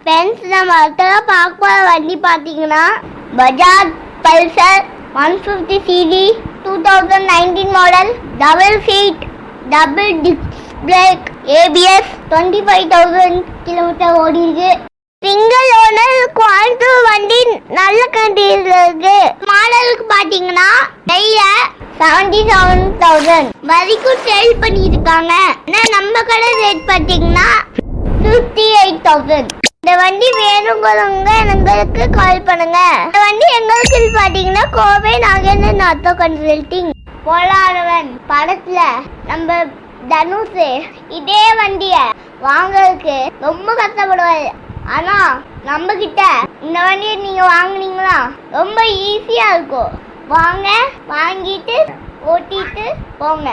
Friends, நம்ம அடுத்ததா பார்க்க போற வண்டி பார்த்தீங்கன்னா Bajaj Pulsar 150 CD 2019 model, double seat, double disc brake, ABS, 25,000 kilometre ஓடி இருக்கு. சிங்கிள் ஓனர், கோயம்புத்தூர் வண்டி நல்ல கண்டிஷன்ல இருக்கு. மாடலுக்கு பாத்தீங்கன்னா 77,000 வரைக்கும் சேல் பண்ணிருக்காங்க. நம்ம கடை ரேட் பாத்தீங்கன்னா 58,000. இந்த வண்டி வேணுங்கிறவங்க எங்களுக்கு கால் பண்ணுங்க. இந்த வண்டி எங்களுக்கு பாத்தீங்கன்னா கோவை நாகேந்திரன் ஆட்டோ கன்சல்டிங். போலாரவன் படத்துல நம்ம தனுஷ் இதே வண்டிய வாங்கறதுக்கு ரொம்ப கஷ்டப்படுவாரு. ஆனா நம்ம கிட்ட இந்த வண்டியை நீங்க வாங்குனீங்களா ரொம்ப ஈஸியா இருக்கும். வாங்க, வாங்கிட்டு ஓட்டிட்டு போங்க.